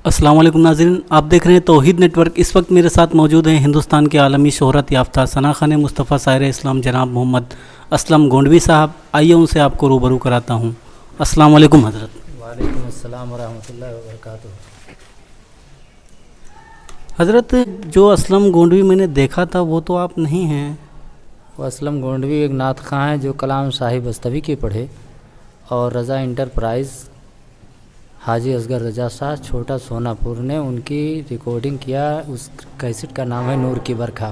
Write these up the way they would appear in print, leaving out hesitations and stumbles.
अस्सलाम वालेकुम नाज़रीन, आप देख रहे हैं तौहीद नेटवर्क। इस वक्त मेरे साथ मौजूद हैं हिंदुस्तान के आलमी शोहरत याफ्ता सना खान मुस्तफ़ा शायर इस्लाम जनाब मोहम्मद असलम गोंडवी साहब। आइए उनसे आपको रूबरू कराता हूँ। अस्सलाम वालेकुम हज़रत। वालेकुम अस्सलाम वरहमतुल्लाहि वबरकातुहू। हज़रत, जो असलम गोंडवी मैंने देखा था वो तो आप नहीं हैं। वो असलम गोंडवी एक नात खां हैं जो कलाम साहिब बस्तवी के पढ़े और रज़ा इंटरप्राइज़ हाजी असगर रजा शाह छोटा सोनापुर ने उनकी रिकॉर्डिंग किया। उस कैसेट का नाम है नूर की बरखा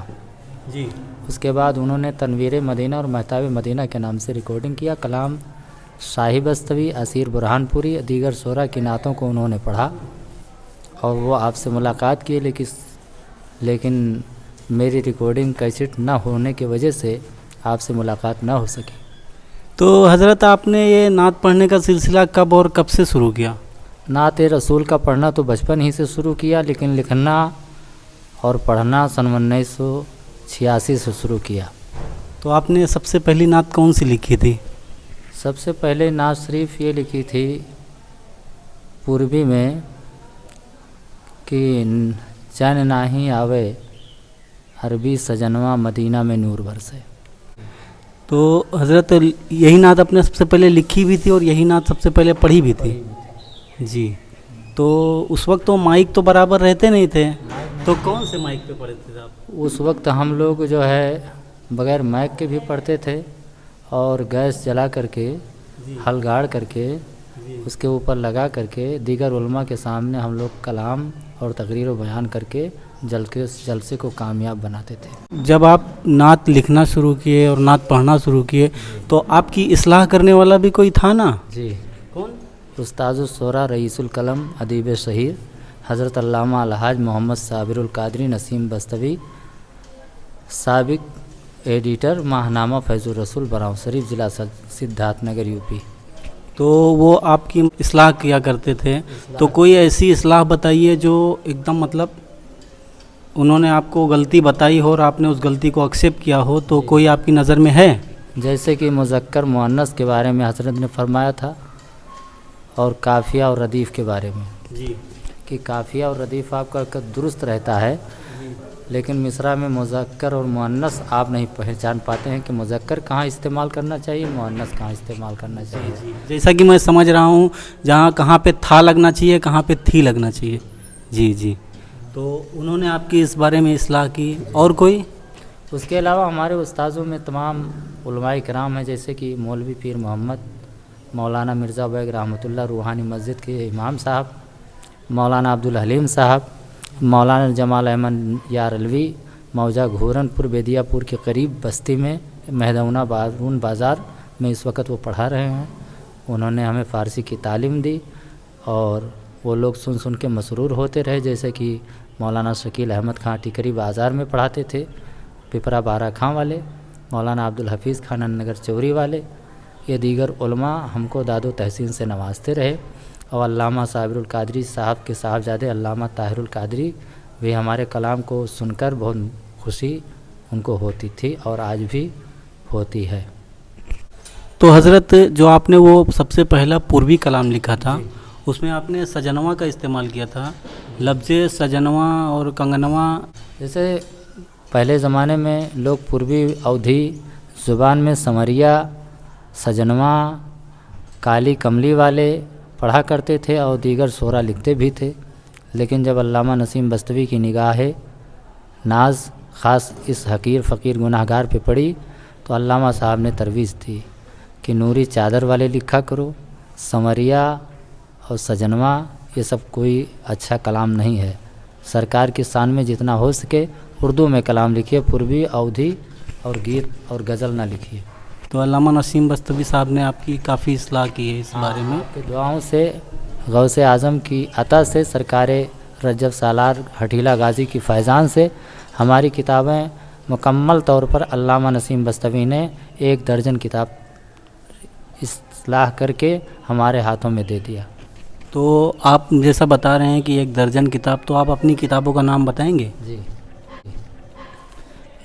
जी। उसके बाद उन्होंने तनवीर मदीना और महताब मदीना के नाम से रिकॉर्डिंग किया। कलाम शाही बस्तवी, असीर बुरहानपुरी, दीगर शोरा की नातों को उन्होंने पढ़ा और वो आपसे मुलाकात की, लेकिन मेरी रिकॉर्डिंग कैसेट ना होने की वजह से आपसे मुलाकात ना हो सकी। तो हज़रत, आपने ये नात पढ़ने का सिलसिला कब और कब से शुरू किया? नात रसूल का पढ़ना तो बचपन ही से शुरू किया, लेकिन लिखना और पढ़ना सन 1986 से शुरू किया। तो आपने सबसे पहली नात कौन सी लिखी थी? सबसे पहले नात शरीफ ये लिखी थी पूर्वी में कि चैन नाही आवे अरबी सजनवा मदीना में नूर बरसे। तो हज़रत, यही नात आपने सबसे पहले लिखी भी थी और यही नात सबसे पहले पढ़ी भी थी? जी। तो उस वक्त तो माइक तो बराबर रहते नहीं थे, तो कौन से माइक पे पढ़े थे आप? उस वक्त हम लोग जो है बगैर माइक के भी पढ़ते थे और गैस जला करके हल गाड़ करके उसके ऊपर लगा करके दीगर उलमा के सामने हम लोग कलाम और तकरीर बयान करके जलसे को कामयाब बनाते थे। जब आप नात लिखना शुरू किए और नात पढ़ना शुरू किए तो आपकी इस्लाह करने वाला भी कोई था ना? जी। कौन? उस्ताजुस सोरा रईसुल कलम अदीब शहीर हज़रत अल्लामा अलहाज मोहम्मद साबिरुल कादरी नसीम बस्तवी, साबिक एडिटर माहनामा फैज़ुर रसूल बराव शरीफ ज़िला सिद्धार्थनगर यूपी। तो वो आपकी इस्लाह किया करते थे। तो कोई ऐसी इस्लाह बताइए जो एकदम मतलब उन्होंने आपको गलती बताई हो और आपने उस गलती को एक्सेप्ट किया हो, तो कोई आपकी नज़र में है? जैसे कि मुज़क्कर मुअन्नस के बारे में हज़रत ने फरमाया था और काफ़िया और रदीफ़ के बारे में जी, कि काफ़िया और रदीफ़ आपका दुरुस्त रहता है, लेकिन मिसरा में मुज़क्कर और मुअन्नस आप नहीं पहचान पाते हैं कि मुज़क्कर कहाँ इस्तेमाल करना चाहिए, मुअन्नस कहाँ इस्तेमाल करना चाहिए। जैसा कि मैं समझ रहा हूँ जहाँ कहाँ पे था लगना चाहिए, कहाँ पे थी लगना चाहिए। जी जी। तो उन्होंने आपकी इस बारे में इस्लाह की। और कोई? उसके अलावा हमारे उस्ताज़ों में तमाम उलमाए किराम हैं, जैसे कि मौलवी पीर मोहम्मद, मौलाना मिर्ज़ा बैग रहमतुल्लाह रूहानी मस्जिद के इमाम साहब, मौलाना अब्दुल हलीम साहब, मौलाना जमाल अहमद यार अलवी, मौजा घूरनपुर बेदियापुर के करीब बस्ती में महदौना बारून बाज़ार में इस वक्त वो पढ़ा रहे हैं। उन्होंने हमें फ़ारसी की तालीम दी और वो लोग सुन सुन के मसरूर होते रहे। जैसे कि मौलाना शकील अहमद खां टिकरी बाज़ार में पढ़ाते थे, पिपरा बारा खां वाले, मौलाना अब्दुल हफीज़ खान नगर चौरी वाले, ये दीगर उलमा हमको दादो तहसीन से नवाजते रहे। और अल्लामा साबिरुल कादरी साहब के साहबजादे अल्लामा ताहिरुल कादरी भी हमारे कलाम को सुनकर बहुत खुशी उनको होती थी और आज भी होती है। तो हज़रत, जो आपने वो सबसे पहला पूर्वी कलाम लिखा था उसमें आपने सजनवा का इस्तेमाल किया था। लफ्ज़ सजनवा और कंगनवा, जैसे पहले ज़माने में लोग पूर्वी अवधी ज़ुबान में समरिया, सजनवा, काली कमली वाले पढ़ा करते थे और दीगर शोरा लिखते भी थे। लेकिन जब अल्लामा नसीम बस्तवी की निगाह नाज ख़ास इस हकीर फ़कीर गुनाहगार पे पड़ी तो अल्लामा साहब ने तरवीज़ दी कि नूरी चादर वाले लिखा करो, समरिया और सजनवा ये सब कोई अच्छा कलाम नहीं है। सरकार की शान में जितना हो सके उर्दू में कलाम लिखिए, पूर्वी अवधी और गीत और गज़ल ना लिखिए। तो अल्लामा नसीम बस्तवी साहब ने आपकी काफ़ी इस्लाह की है इस बारे में। आपकी दुआओं से, गौसे आज़म की अता से, सरकार रजब सालार हटीला गाजी की फैज़ान से हमारी किताबें मुकम्मल तौर पर अल्लामा नसीम बस्तवी ने 1 दर्जन किताब इस्लाह करके हमारे हाथों में दे दिया। तो आप जैसा बता रहे हैं कि 1 दर्जन किताब, तो आप अपनी किताबों का नाम बताएंगे? जी।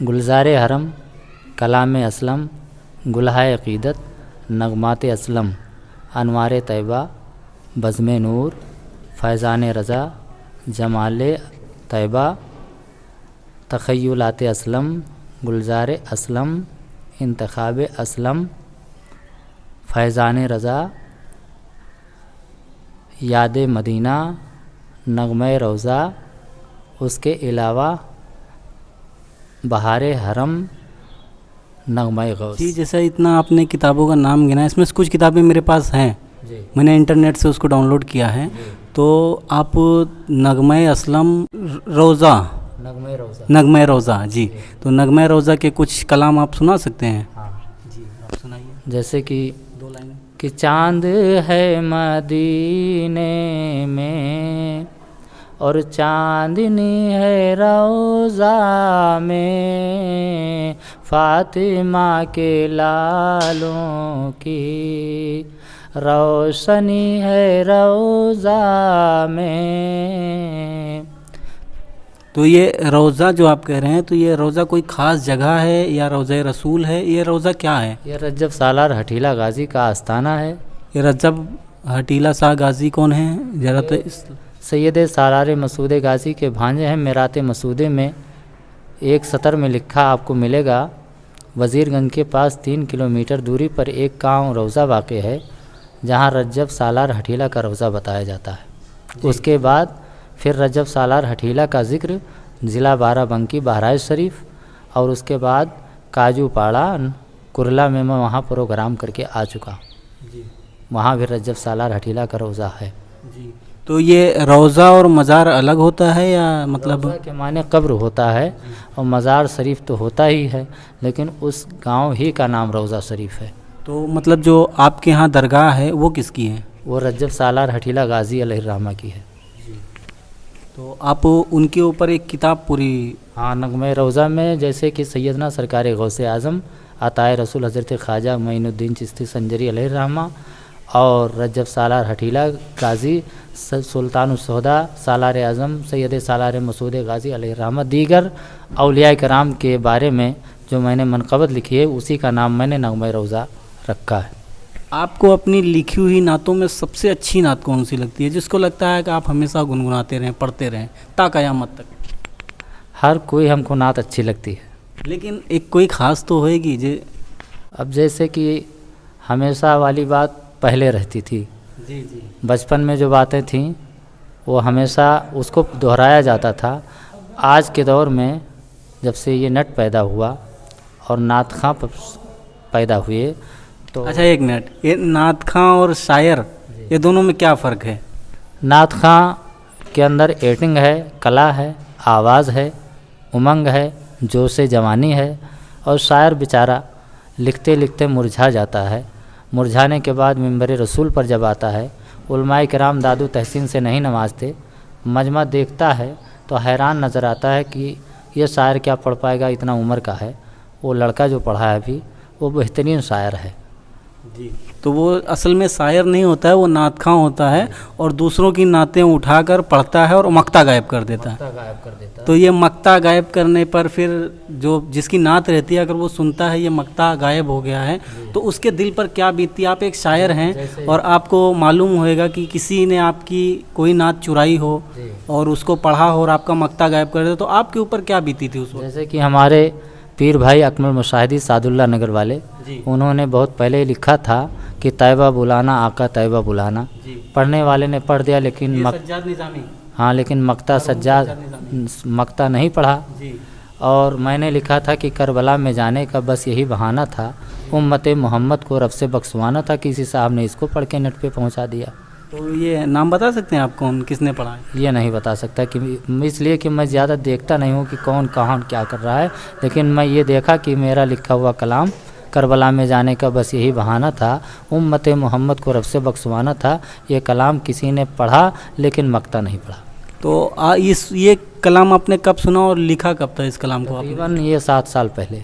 गुलज़ार हरम, कलाम असलम, गुलहाए अक़ीदत, नगमात असलम, अनवार तैयबा, बज़्म नूर, फैज़ान रज़ा, जमाले तैबा, तख़य्युलात असलम, गुलजार असलम, इंतखाब असलम, फैज़ान रज़ा, याद मदीना, नग़मे रोज़ा, उसके अलावा बहार हरम, नग़मे गौस। जी, जैसा इतना आपने किताबों का नाम गिना, इसमें से कुछ किताबें मेरे पास हैं, जी मैंने इंटरनेट से उसको डाउनलोड किया है। तो आप नग़मे असलम रोज़ा, नग़मे रोज़ा, नग़मे रोज़ा, जी, तो नग़मे रोज़ा के कुछ कलाम आप सुना सकते हैं? हाँ, जी, आप सुनाइए जैसे कि 2 लाइन। कि चाँद है मदीने में और चाँदनी है रोज़ा में, फ़ातिमा के लालों की रोशनी है रोज़ा में। तो ये रोज़ा जो आप कह रहे हैं, तो ये रोज़ा कोई ख़ास जगह है या रोज़ा रसूल है? ये रोज़ा क्या है? ये रज्जब सालार हटीला गाजी का आस्थाना है। ये रजब हटीला शाह गाजी कौन है? ज़रा तो इस सैयद सालार मसूद गाजी के भांजे हैं। मेरात मसूदे में एक सतर में लिखा आपको मिलेगा, वज़ीरगंज के पास 3 किलोमीटर दूरी पर एक गांव रोज़ा वाक़ है, जहां रजब सालार हटीला का रोज़ा बताया जाता है। उसके बाद फिर रजब सालार हटीला का ज़िक्र ज़िला बाराबंकी बहराइच शरीफ, और उसके बाद काजू पाड़ा कुरला में मैं वहाँ प्रोग्राम करके आ चुका हूँ। जी, वहाँ भी रजब सालार हटीला का रोज़ा है। जी। तो ये रोज़ा और मज़ार अलग होता है या मतलब? रोज़ा के माने कब्र होता है और मज़ार शरीफ तो होता ही है, लेकिन उस गांव ही का नाम रोज़ा शरीफ है। तो मतलब जो आपके यहाँ दरगाह है वो किसकी है? वो रजब सालार हटीला गाजी अलैहिर्रहमा की है। तो आप उनके ऊपर एक किताब पूरी? हाँ, नग़मे रोज़ा में जैसे कि सैयदना सरकार गौसे आज़म अताए रसूल हज़रत ख्वाजा मोइनुद्दीन चिश्ती संजरी अलैहिर्रहमा और रजब सालार हटीला गाजी सुल्तानुस्सौदा सालार आज़म सैयद सालार मसूद गाजी अलैहिर्रहमा दीगर औलिया कराम के बारे में जो मैंने मनक़बत लिखी है, उसी का नाम मैंने नग़मे रोज़ा रखा है। आपको अपनी लिखी हुई नातों में सबसे अच्छी नात कौन सी लगती है, जिसको लगता है कि आप हमेशा गुनगुनाते रहें, पढ़ते रहें ता क़यामत तक? हर कोई हमको नात अच्छी लगती है, लेकिन एक कोई ख़ास तो होएगी जे? अब जैसे कि हमेशा वाली बात पहले रहती थी। जी, जी। बचपन में जो बातें थीं वो हमेशा उसको दोहराया जाता था। आज के दौर में जब से ये नट पैदा हुआ और नात खां पैदा हुए तो अच्छा, एक मिनट, ये नात खां और शायर ये दोनों में क्या फ़र्क है? नात खां के अंदर एडिंग है, कला है, आवाज़ है, उमंग है, जोश जवानी है, और शायर बेचारा लिखते लिखते मुरझा जाता है। मुरझाने के बाद मिंबर रसूल पर जब आता है, उलमाए किराम दादू तहसीन से नहीं नवाजते, मजमा देखता है तो हैरान नज़र आता है कि ये शायर क्या पढ़ पाएगा, इतना उम्र का है। वो लड़का जो पढ़ा है अभी वो बेहतरीन शायर है। जी, तो वो असल में शायर नहीं होता है, वो नात खां होता है और दूसरों की नातें उठाकर पढ़ता है और मक्ता गायब कर देता है। गायब कर देता तो ये मक्ता गायब करने पर फिर जो जिसकी नात रहती है, अगर वो सुनता है ये मक्ता गायब हो गया है, तो उसके दिल पर क्या बीतती है? आप एक शायर हैं और आपको मालूम होएगा कि किसी ने आपकी कोई नात चुराई हो और उसको पढ़ा हो और आपका मक्ता गायब कर दे, तो आपके ऊपर क्या बीती थी उस वक्त? जैसे कि हमारे पीर भाई अकमल मुशाहिदी सादुल्ला नगर वाले, उन्होंने बहुत पहले ही लिखा था कि तैबा बुलाना आका तैबा बुलाना। पढ़ने वाले ने पढ़ दिया लेकिन सज्जाद निज़ामी। हाँ, लेकिन मक्ता सज्जाद मक्ता नहीं पढ़ा। जी। और मैंने लिखा था कि करबला में जाने का बस यही बहाना था, उम्मत मोहम्मद को रब से बख्शवाना था, किसी साहब ने इसको पढ़ के नेट पे पहुंचा दिया। तो ये नाम बता सकते हैं आप कौन किसने पढ़ा है? ये नहीं बता सकता कि इसलिए कि मैं ज़्यादा देखता नहीं हूँ कि कौन कहाँ क्या कर रहा है, लेकिन मैं ये देखा कि मेरा लिखा हुआ कलाम करबला में जाने का बस यही बहाना था, उम्मत मोहम्मद को रब से बख्शवाना था। ये कलाम किसी ने पढ़ा लेकिन मक्ता नहीं पढ़ा। तो ये कलाम आपने कब सुना और लिखा कब था इस कलाम को? तकरीबन ये 7 साल पहले।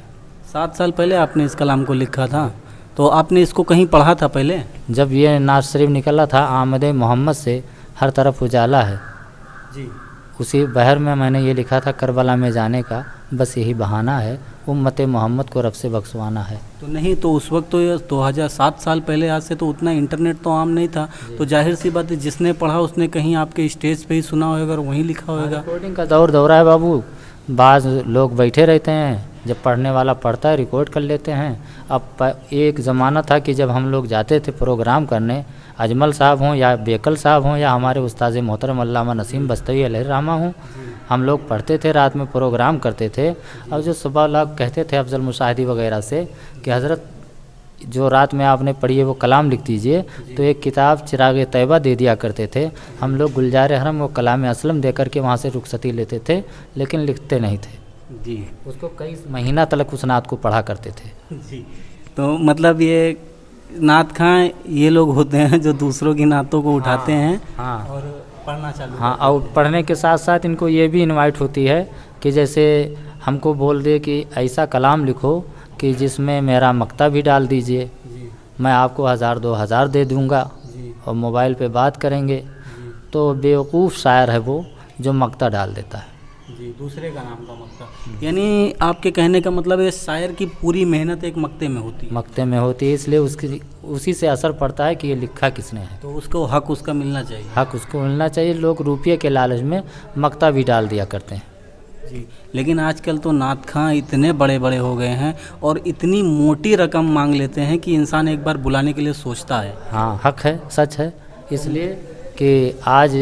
7 साल पहले आपने इस कलाम को लिखा था? तो आपने इसको कहीं पढ़ा था पहले? जब ये नाज शरीफ निकला था, आमद मोहम्मद से हर तरफ उजाला है जी, उसी बहर में मैंने ये लिखा था, करबला में जाने का बस यही बहाना है, उम्मत मोहम्मद को रब से बख्शवाना है। तो नहीं, तो उस वक्त तो ये 2007 साल पहले आज से तो उतना इंटरनेट तो आम नहीं था, तो जाहिर सी बात है जिसने पढ़ा उसने कहीं आपके स्टेज पे ही सुना होगा और वहीं लिखा होगा। रिकॉर्डिंग का दौरा है बाबू। बाज़ लोग बैठे रहते हैं, जब पढ़ने वाला पढ़ता है रिकॉर्ड कर लेते हैं। अब एक ज़माना था कि जब हम लोग जाते थे प्रोग्राम करने, अजमल साहब हों या बेकल साहब हों या हमारे उस्ताद मोहतरम अल्लामा नसीम बस्तवी अलैहिर्रहमा हों, हम लोग पढ़ते थे, रात में प्रोग्राम करते थे। और जो सुबह लोग कहते थे अफजल मुशाहिदी वगैरह से कि हज़रत जो रात में आपने पढ़ी है वो कलाम लिख दीजिए, तो एक किताब चिराग तैयबा दे दिया करते थे। हम लोग गुलजार हरम वो कलाम असलम दे करके वहाँ से रुखसती लेते थे, लेकिन लिखते नहीं थे जी। उसको। कई महीना तक उस नात को पढ़ा करते थे जी। तो मतलब ये नात खां ये लोग होते हैं जो दूसरों की नातों को उठाते हैं हाँ और पढ़ना चालू। हाँ, और पढ़ने के साथ साथ इनको ये भी इनवाइट होती है कि जैसे हमको बोल दे कि ऐसा कलाम लिखो कि जिसमें मेरा मक्ता भी डाल दीजिए, मैं आपको 1000-2000 दे दूंगा और मोबाइल पे बात करेंगे। तो बेवकूफ़ शायर है वो जो मक्ता डाल देता है जी, दूसरे का नाम का मक्ता। यानी आपके कहने का मतलब है शायर की पूरी मेहनत एक मक्ते में होती है। मक्ते में होती है, इसलिए उसी से असर पड़ता है कि ये लिखा किसने है। तो उसको हक उसका मिलना चाहिए। हक उसको मिलना चाहिए। लोग रुपये के लालच में मक्ता भी डाल दिया करते हैं जी। लेकिन आजकल तो नात खां इतने बड़े बड़े हो गए हैं और इतनी मोटी रकम मांग लेते हैं कि इंसान एक बार बुलाने के लिए सोचता है। हाँ, हक है, सच है। इसलिए कि आज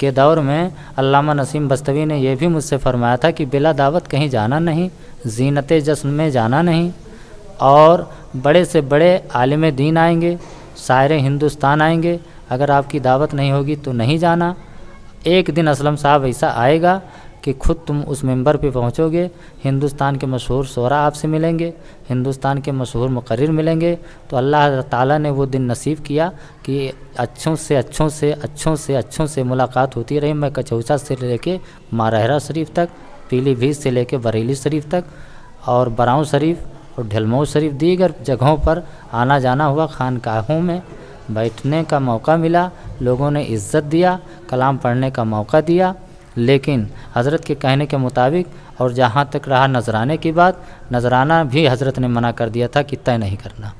के दौर में अल्लामा नसीम बस्तवी ने यह भी मुझसे फरमाया था कि बिला दावत कहीं जाना नहीं, ज़ीनत जश्न में जाना नहीं, और बड़े से बड़े आलिम दीन आएंगे, शायर हिंदुस्तान आएंगे, अगर आपकी दावत नहीं होगी तो नहीं जाना। एक दिन असलम साहब ऐसा आएगा कि खुद तुम उस मेंबर पे पहुंचोगे, हिंदुस्तान के मशहूर शोरा आपसे मिलेंगे, हिंदुस्तान के मशहूर मुकर्रिर मिलेंगे। तो अल्लाह ताला ने वो दिन नसीब किया कि अच्छों से मुलाकात होती रही। मैं कचौचा से लेके मारहरा शरीफ तक, पीलीभीत से लेके बरेली शरीफ तक, और बराऊं शरीफ और ढलमऊ शरीफ, दीगर जगहों पर आना जाना हुआ। खानकाहों में बैठने का मौका मिला, लोगों ने इज़्ज़त दिया, कलाम पढ़ने का मौका दिया। लेकिन हज़रत के कहने के मुताबिक, और जहाँ तक रहा नजराने की बात, नजराना भी हज़रत ने मना कर दिया था कि तय नहीं करना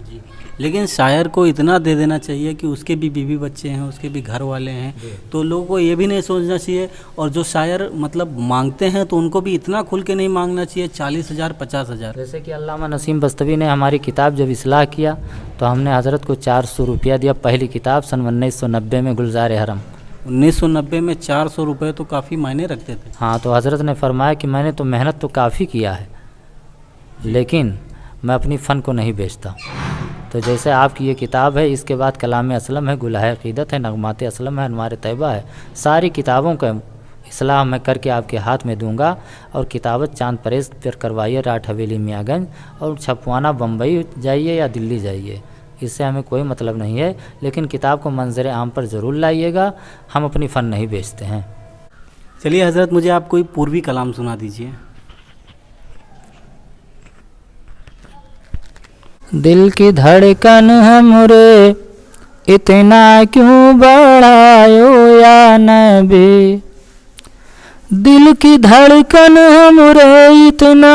जी। लेकिन शायर को इतना दे देना चाहिए कि उसके भी बीवी बच्चे हैं, उसके भी घर वाले हैं, तो लोगों को ये भी नहीं सोचना चाहिए। और जो शायर मतलब मांगते हैं तो उनको भी इतना खुल के नहीं मांगना चाहिए 40,000 50,000। जैसे कि अल्लामा नसीम बस्तवी ने हमारी किताब जब इस्लाह किया तो हमने हज़रत को 400 रुपया दिया। पहली किताब सन 1990 में गुलजार हरम। 1990 में 400 रुपये तो काफ़ी मायने रखते थे। हाँ, तो हज़रत ने फरमाया कि मैंने तो मेहनत तो काफ़ी किया है, लेकिन मैं अपनी फ़न को नहीं बेचता। तो जैसे आपकी ये किताब है, इसके बाद कलाम असलम है, गुलाह अक़ीदत है, नगमात असलम है, अनवार तैयबा है, सारी किताबों का इस्लाह मैं करके आपके हाथ में दूंगा। और किताबत चांद प्रेस पर करवाइए, राठ हवेली मियाँगंज, और छपवाना बम्बई जाइए या दिल्ली जाइए, इससे हमें कोई मतलब नहीं है। लेकिन किताब को मंजर आम पर ज़रूर लाइएगा, हम अपनी फ़न नहीं बेचते हैं। चलिए हज़रत, मुझे आप कोई पूर्वी कलाम सुना दीजिए। दिल की धड़कन हमरे इतना क्यों बढ़ायो या नबी, दिल की धड़कन हमरे इतना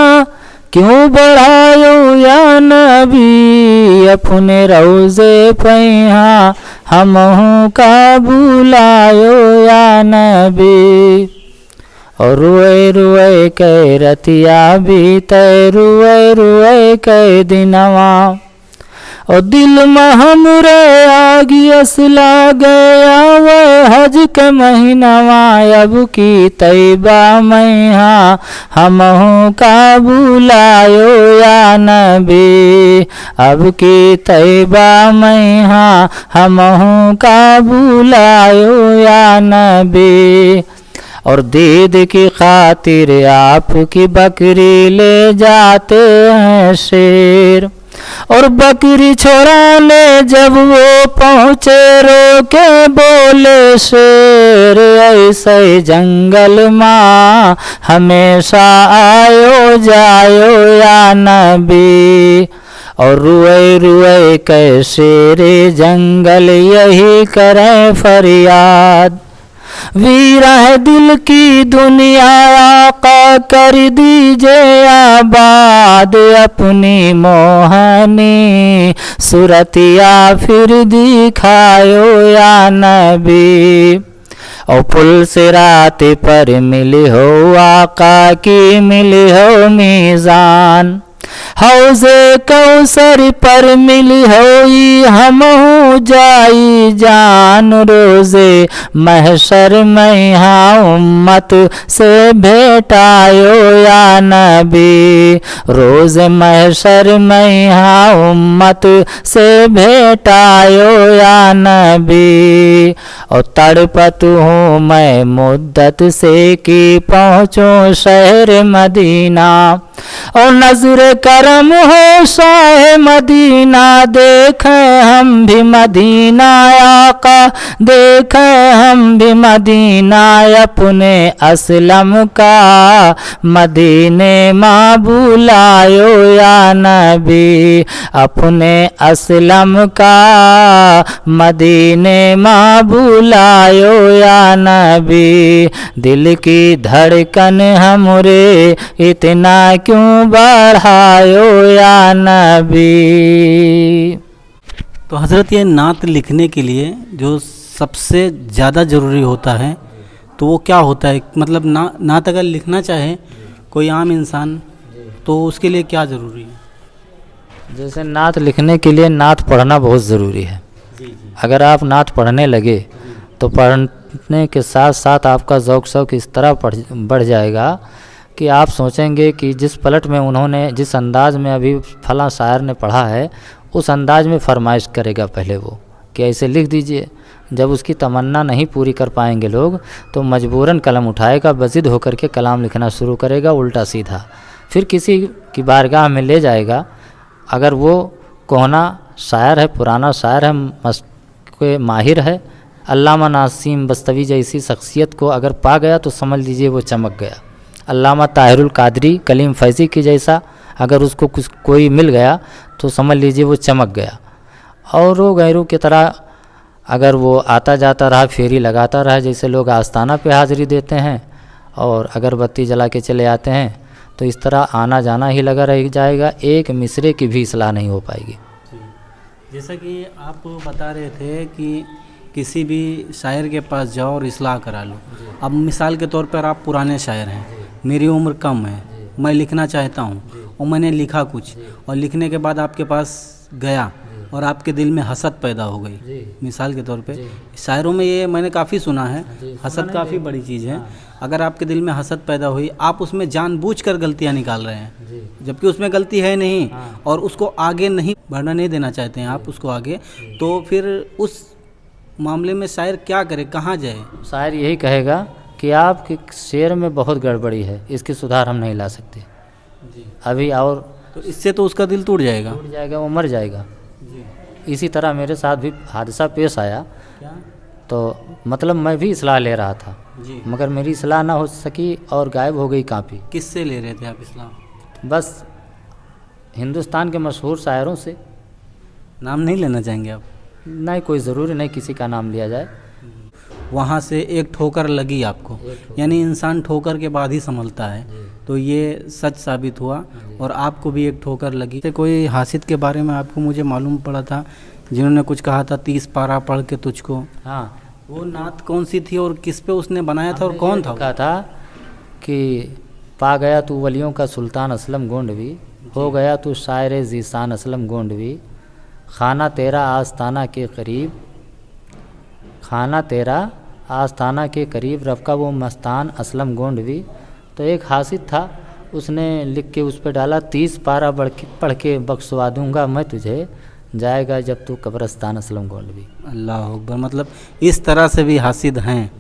क्यों बढ़ायो या नबी, अपने रोज़े पैहा हमहू का बुलायो या नबी। और रुए रुए के रतिया बीते, रुए रुए के दिनवा, और दिल में हमरे आगी असला गया वह हज के महीनावा, अब की तैबा मैहा हमहू का बुलायो या नबी, अब की तैबा मैहा हमहू का बुलायो या नबी। और दीद की खातिर आपकी बकरी ले जाते हैं शेर, और बकरी छोड़ाने जब वो पहुँचे रोके बोले शेर, ऐसे जंगल माँ हमेशा आयो जायो या नबी। और रुए रुए कैसे रे जंगल यही करें फरियाद, वीर है दिल की दुनिया आका कर दीजिए आबाद अपनी मोहनी सूरतिया फिर दिखायो या नबी। और पुल से रात पर मिली हो आका की मिली हो मीज़ान हौज़े कौसर पर मिली होई हमहू जाई जान रोज़े महशर में यहाँ उम्मत से भेटायो या नबी रोज़ महशर में यहाँ उम्मत से भेटायो या नबी। और तड़पत हूँ मैं मुद्दत से कि पहुँचूँ शहर मदीना और नजर करम हो शाह मदीना देखें हम भी मदीना आका देखें हम भी मदीना अपने असलम का मदीने माँ बुलायो या नबी अपने असलम का मदीने माँ बुलायो या नबी। दिल की धड़कन हमरे इतना क्यों बढ़ायो या नबी। तो हज़रत ये नात लिखने के लिए जो सबसे ज़्यादा ज़रूरी होता है तो वो क्या होता है, मतलब नात अगर लिखना चाहे कोई आम इंसान तो उसके लिए क्या ज़रूरी है? जैसे नात लिखने के लिए नात पढ़ना बहुत ज़रूरी है। अगर आप नात पढ़ने लगे तो पढ़ने के साथ साथ आपका ज़ौक़ शौक़ इस तरह बढ़ जाएगा कि आप सोचेंगे कि जिस पलट में उन्होंने जिस अंदाज़ में अभी फलां शायर ने पढ़ा है उस अंदाज़ में फरमाइश करेगा पहले वो कि ऐसे लिख दीजिए। जब उसकी तमन्ना नहीं पूरी कर पाएंगे लोग तो मजबूरन कलम उठाएगा, बज़िद होकर के कलाम लिखना शुरू करेगा उल्टा सीधा, फिर किसी की बारगाह में ले जाएगा। अगर वो कोहना शायर है, पुराना शायर है, मस्क़ माहिर है, अल्लामा नासिम बस्तवी जैसी शख्सियत को अगर पा गया तो समझ लीजिए वो चमक गया। अल्लामा ताहिरुल कादरी, कलीम फैज़ी की जैसा अगर उसको कुछ कोई मिल गया तो समझ लीजिए वो चमक गया। और वो गैरों की तरह अगर वो आता जाता रहा, फेरी लगाता रहा, जैसे लोग आस्ताना पे हाज़िरी देते हैं और अगरबत्ती जला के चले आते हैं, तो इस तरह आना जाना ही लगा रह जाएगा, एक मिसरे की भी इस्लाह नहीं हो पाएगी। जैसा कि आप बता रहे थे कि किसी भी शायर के पास जाओ और इस्लाह करा लो। अब मिसाल के तौर पर आप पुराने शायर हैं, मेरी उम्र कम है, मैं लिखना चाहता हूँ और मैंने लिखा कुछ और लिखने के बाद आपके पास गया और आपके दिल में हसद पैदा हो गई, मिसाल के तौर पे शायरों में ये मैंने काफ़ी सुना है, हसद काफ़ी बड़ी चीज़ है। अगर आपके दिल में हसद पैदा हुई, आप उसमें जानबूझकर गलतियाँ निकाल रहे हैं जबकि उसमें गलती है नहीं और उसको आगे नहीं बढ़ना नहीं देना चाहते हैं आप उसको आगे, तो फिर उस मामले में शायर क्या करे, कहाँ जाए? शायर यही कहेगा कि आपके शेर में बहुत गड़बड़ी है, इसकी सुधार हम नहीं ला सकते अभी, और तो इससे तो उसका दिल टूट जाएगा, वो मर जाएगा। इसी तरह मेरे साथ भी हादसा पेश आया। क्या? तो मतलब मैं भी इस्लाह ले रहा था मगर मेरी इस्लाह ना हो सकी और गायब हो गई कापी। किससे ले रहे थे आप इस्लाह? बस हिंदुस्तान के मशहूर शायरों से। नाम नहीं लेना चाहेंगे आप? नहीं, कोई ज़रूरी नहीं किसी का नाम लिया जाए। वहाँ से एक ठोकर लगी आपको, यानी इंसान ठोकर के बाद ही संभलता है, तो ये सच साबित हुआ और आपको भी एक ठोकर लगी। कोई हासिद के बारे में आपको मुझे मालूम पड़ा था जिन्होंने कुछ कहा था 30 पारा पढ़ के तुझको, हाँ, वो नात कौन सी थी और किस पे उसने बनाया था और कौन था? कहा था कि पा गया तू वलियों का सुल्तान असलम गोंडवी, हो गया तू शायर जीसान असलम गोंडवी, खाना तेरा आस्ताना के करीब, खाना तेरा आस्ताना के करीब रफ़का वो मस्तान असलम गोंडवी। तो एक हासिद था, उसने लिख के उस पर डाला 30 पारा पढ़ के बख्शवा दूंगा मैं तुझे, जाएगा जब तू कब्रस्तान असलम गोंडवी। अल्लाह अकबर, मतलब इस तरह से भी हासिद हैं।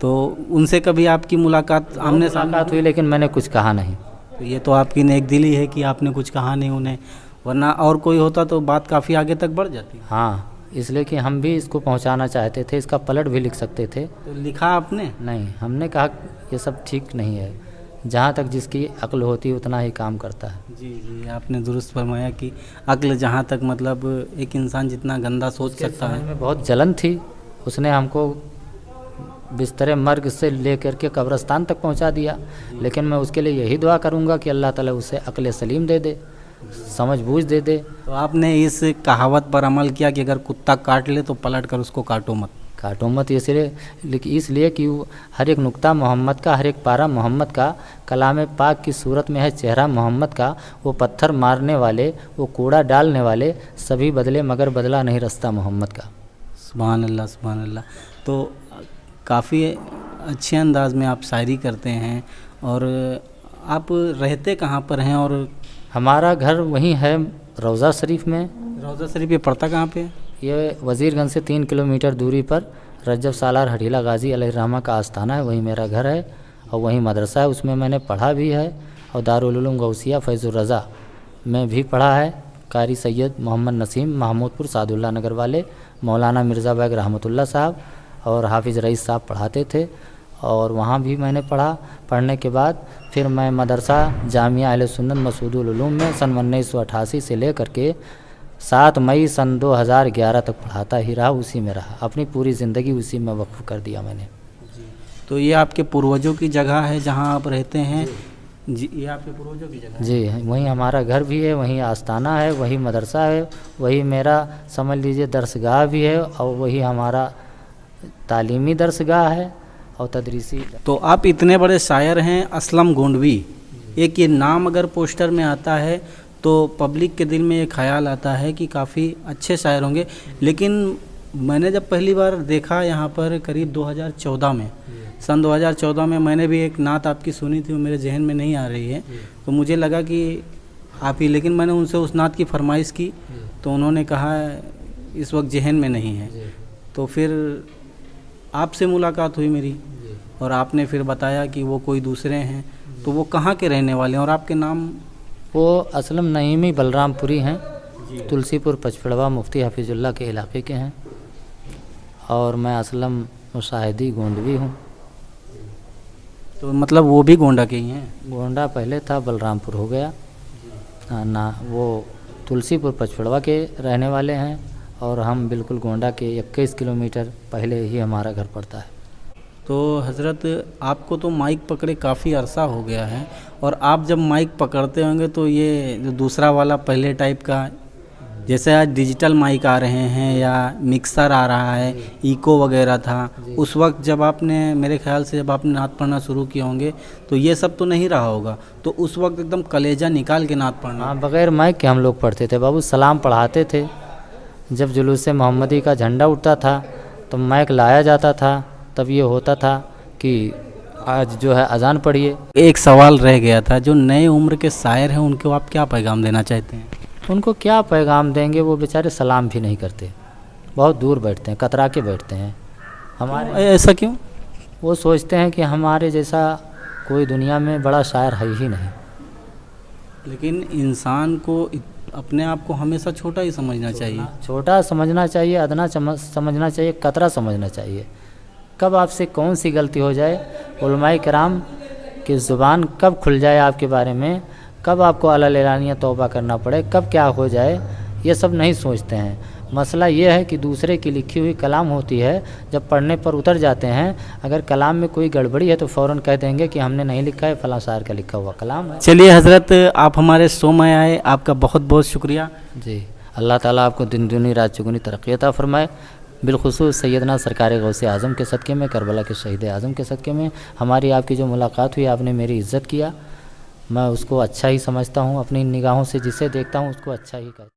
तो उनसे कभी आपकी मुलाकात आमने सामने हुई लेकिन मैंने कुछ कहा नहीं। तो ये तो आपकी नेक दिली है कि आपने कुछ कहा नहीं उन्हें, वरना और कोई होता तो बात काफ़ी आगे तक बढ़ जाती। हाँ, इसलिए कि हम भी इसको पहुंचाना चाहते थे, इसका पलट भी लिख सकते थे। तो लिखा आपने? नहीं, हमने कहा ये सब ठीक नहीं है, जहाँ तक जिसकी अक्ल होती है उतना ही काम करता है। जी जी, आपने दुरुस्त फरमाया कि अक्ल जहाँ तक, मतलब एक इंसान जितना गंदा सोच सकता है। में बहुत जलन थी, उसने हमको बिस्तरे मर्ग से लेकर के कब्रिस्तान तक पहुंचा दिया। लेकिन मैं उसके लिए यही दुआ करूंगा कि अल्लाह ताला उसे अक्ल सलीम दे दे, समझ बूझ दे दे। तो आपने इस कहावत पर अमल किया कि अगर कुत्ता काट ले तो पलट कर उसको काटो मत। काटो मत इसलिए कि वो हर एक नुक्ता मोहम्मद का, हर एक पारा मोहम्मद का, कलाम पाक की सूरत में है चेहरा मोहम्मद का। वो पत्थर मारने वाले, वो कूड़ा डालने वाले सभी बदले मगर बदला नहीं रास्ता मोहम्मद का। सुभान अल्लाह, सुभान अल्लाह। तो काफ़ी अच्छे अंदाज में आप शायरी करते हैं। और आप रहते कहाँ पर हैं? और हमारा घर वहीं है रोज़ा शरीफ में। रोज़ा शरीफ ये पड़ता कहाँ पे है? ये वज़ीरगंज से 3 किलोमीटर दूरी पर रजब सालार हडीला गाजी अलैहिर्रहमा का आस्थाना है, वहीं मेरा घर है और वहीं मदरसा है, उसमें मैंने पढ़ा भी है। और दारुल उलूम गौसिया फैज़ुर रज़ा में भी पढ़ा है। कारी सैयद मोहम्मद नसीम महमूदपुर सादुल्ला नगर वाले मौलाना मिर्ज़ा बैग रहमतुल्लाह साहब और हाफिज़ रईस साहब पढ़ाते थे और वहाँ भी मैंने पढ़ा। पढ़ने के बाद फिर मैं मदरसा जामिया अहले सुन्नत मसूदुल उलूम में सन 1988 से लेकर के 7 मई सन 2011 तक पढ़ाता ही रहा, उसी में रहा। अपनी पूरी ज़िंदगी उसी में वक्फ कर दिया मैंने। तो ये आपके पूर्वजों की जगह है जहाँ आप रहते हैं? जी, ये आपके पूर्वजों की जगह है? जी, वहीं हमारा घर भी है, वहीं आस्थाना है, वही मदरसा है, वही मेरा समझ लीजिए दरसगाह भी है और वही हमारा तालीमी दरसगाह है और तदरीसी। तो आप इतने बड़े शायर हैं, असलम गोंडवी, एक ये नाम अगर पोस्टर में आता है तो पब्लिक के दिल में ये ख्याल आता है कि काफ़ी अच्छे शायर होंगे। लेकिन मैंने जब पहली बार देखा यहाँ पर करीब 2014 में, सन 2014 में मैंने भी एक नात आपकी सुनी थी, वो मेरे जहन में नहीं आ रही है, तो मुझे लगा कि आप ही। लेकिन मैंने उनसे उस नात की फरमाइश की तो उन्होंने कहा इस वक्त जहन में नहीं है। तो फिर आपसे मुलाकात हुई मेरी और आपने फिर बताया कि वो कोई दूसरे हैं। तो वो कहाँ के रहने वाले हैं और आपके नाम? वो असलम नईमी बलरामपुरी हैं, तुलसीपुर पचफड़वा मुफ्ती हफीजुल्लाह के इलाके के हैं और मैं असलम मुशाहिदी गोंडवी हूँ। तो मतलब वो भी गोंडा के ही हैं? गोंडा पहले था, बलरामपुर हो गया ना। वो तुलसीपुर पचफड़वा के रहने वाले हैं और हम बिल्कुल गोंडा के 21 किलोमीटर पहले ही हमारा घर पड़ता है। तो हज़रत आपको तो माइक पकड़े काफ़ी अरसा हो गया है और आप जब माइक पकड़ते होंगे तो ये जो दूसरा वाला पहले टाइप का, जैसे आज डिजिटल माइक आ रहे हैं या मिक्सर आ रहा है, इको वगैरह था, उस वक्त जब आपने, मेरे ख्याल से जब आपने नात पढ़ना शुरू किए होंगे तो ये सब तो नहीं रहा होगा। तो उस वक्त एकदम कलेजा निकाल के नात पढ़ना? हाँ, बग़ैर माइक के हम लोग पढ़ते थे बाबू। सलाम पढ़ाते थे, जब जुलूस मोहम्मदी का झंडा उठता था तो माइक लाया जाता था, तब ये होता था कि आज जो है अजान पढ़िए। एक सवाल रह गया था, जो नए उम्र के शायर हैं उनको आप क्या पैगाम देना चाहते हैं? उनको क्या पैगाम देंगे, वो बेचारे सलाम भी नहीं करते, बहुत दूर बैठते हैं, कतरा के बैठते हैं। हमारे ऐसा क्यों? वो सोचते हैं कि हमारे जैसा कोई दुनिया में बड़ा शायर है ही नहीं। लेकिन इंसान को अपने आप को हमेशा छोटा ही समझना चाहिए। छोटा समझना चाहिए, अदना समझना चाहिए, कतरा समझना चाहिए। कब आपसे कौन सी गलती हो जाए, उलमाए किराम की ज़ुबान कब खुल जाए आपके बारे में, कब आपको अल्लाह तौबा करना पड़े, कब क्या हो जाए, ये सब नहीं सोचते हैं। मसला ये है कि दूसरे की लिखी हुई कलाम होती है, जब पढ़ने पर उतर जाते हैं, अगर कलाम में कोई गड़बड़ी है तो फ़ौरन कह देंगे कि हमने नहीं लिखा है, फ़लाँ शायर का लिखा हुआ कलाम है। चलिए हज़रत, आप हमारे शो में आए, आपका बहुत बहुत शुक्रिया। जी, अल्लाह ताला आपको दिन दुनी रात चुगनी तरक्की अता फरमाए। बिलखुसूस सैयदना सरकार गौसे आज़म के सदक़े में, करबला के शहीद आज़म के सदक़े में हमारी आपकी जो मुलाकात हुई, आपने मेरी इज़्ज़त किया, मैं उसको अच्छा ही समझता हूँ। अपनी निगाहों से जिसे देखता हूँ उसको अच्छा ही कहता हूँ।